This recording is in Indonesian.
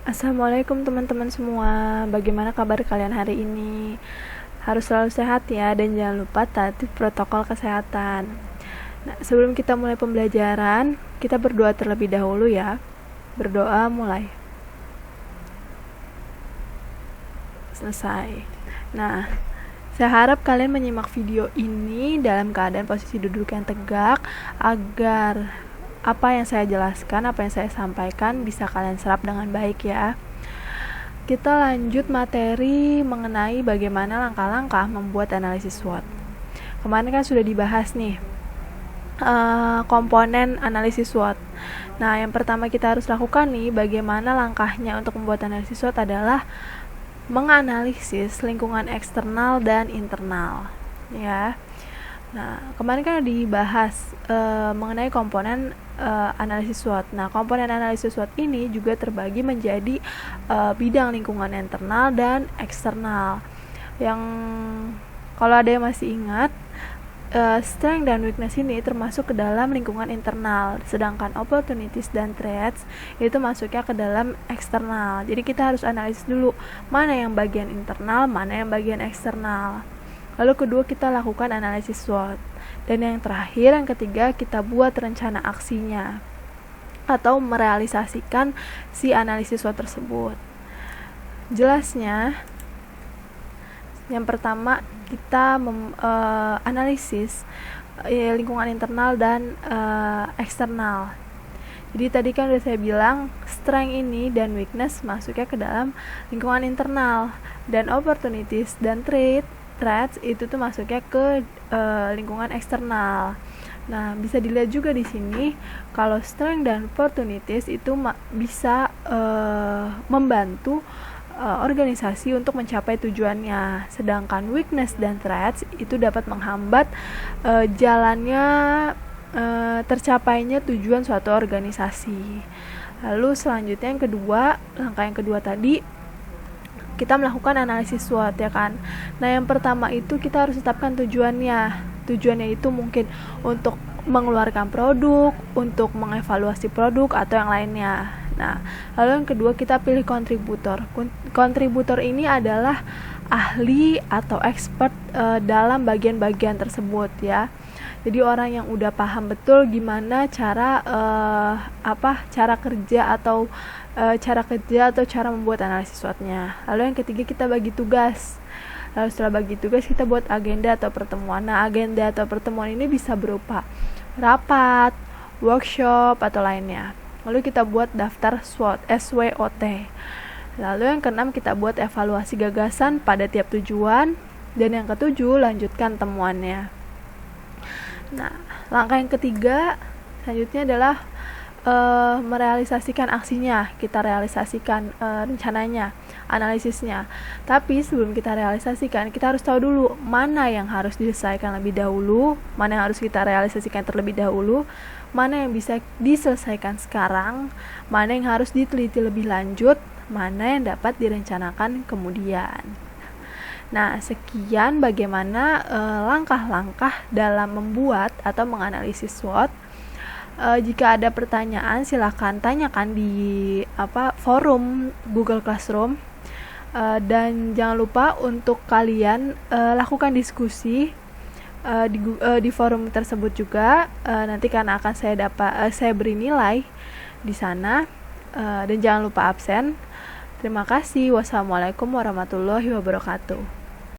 Assalamualaikum teman-teman semua. Bagaimana kabar kalian hari ini? Harus selalu sehat ya, dan jangan lupa taati protokol kesehatan. Nah, sebelum kita mulai pembelajaran, kita berdoa terlebih dahulu ya. Berdoa mulai. Selesai. Nah, saya harap kalian menyimak video ini dalam keadaan posisi duduk yang tegak agar apa yang saya jelaskan, apa yang saya sampaikan bisa kalian serap dengan baik ya. Kita lanjut materi mengenai bagaimana langkah-langkah membuat analisis SWOT. Kemarin kan sudah dibahas nih komponen analisis SWOT. Nah, yang pertama kita harus lakukan nih, bagaimana langkahnya untuk membuat analisis SWOT adalah menganalisis lingkungan eksternal dan internal ya. Nah, kemarin kan dibahas mengenai komponen analisis SWOT. Nah, komponen analisis SWOT ini juga terbagi menjadi bidang lingkungan internal dan eksternal. Yang kalau ada yang masih ingat, strength dan weakness ini termasuk ke dalam lingkungan internal, sedangkan opportunities dan threats itu masuknya ke dalam eksternal. Jadi kita harus analisis dulu mana yang bagian internal, mana yang bagian eksternal. Lalu kedua, kita lakukan analisis SWOT. Dan yang terakhir, yang ketiga, kita buat rencana aksinya atau merealisasikan si analisis SWOT tersebut. Jelasnya, yang pertama kita analisis lingkungan internal dan eksternal. Jadi tadi kan udah saya bilang, strength ini dan weakness masuknya ke dalam lingkungan internal, dan opportunities dan threats itu tuh masuknya ke lingkungan eksternal. Nah, bisa dilihat juga di sini kalau strength dan opportunities itu bisa membantu organisasi untuk mencapai tujuannya, sedangkan weakness dan threats itu dapat menghambat jalannya tercapainya tujuan suatu organisasi. Lalu selanjutnya langkah yang kedua tadi, kita melakukan analisis SWOT ya kan. Nah, yang pertama itu kita harus tetapkan tujuannya. Tujuannya itu mungkin untuk mengeluarkan produk, untuk mengevaluasi produk, atau yang lainnya. Nah, lalu yang kedua kita pilih kontributor. Kontributor ini adalah ahli atau expert dalam bagian-bagian tersebut ya. Jadi orang yang udah paham betul gimana cara kerja atau cara membuat analisis SWOT-nya. Lalu yang ketiga kita bagi tugas. Lalu setelah bagi tugas kita buat agenda atau pertemuan. Nah, agenda atau pertemuan ini bisa berupa rapat, workshop, atau lainnya. Lalu kita buat daftar SWOT, SWOT. Lalu yang keenam kita buat evaluasi gagasan pada tiap tujuan. Dan yang ketujuh lanjutkan temuannya. Nah, langkah yang ketiga selanjutnya adalah merealisasikan aksinya. Kita realisasikan rencananya, analisisnya. Tapi sebelum kita realisasikan, kita harus tahu dulu mana yang harus diselesaikan lebih dahulu, mana yang harus kita realisasikan terlebih dahulu, mana yang bisa diselesaikan sekarang, mana yang harus diteliti lebih lanjut, mana yang dapat direncanakan kemudian. Nah, sekian bagaimana langkah-langkah dalam membuat atau menganalisis SWOT. Jika ada pertanyaan, silakan tanyakan di forum Google Classroom. Dan jangan lupa untuk kalian lakukan diskusi di forum tersebut juga. Nanti karena akan saya beri nilai di sana. Dan jangan lupa absen. Terima kasih. Wassalamualaikum warahmatullahi wabarakatuh.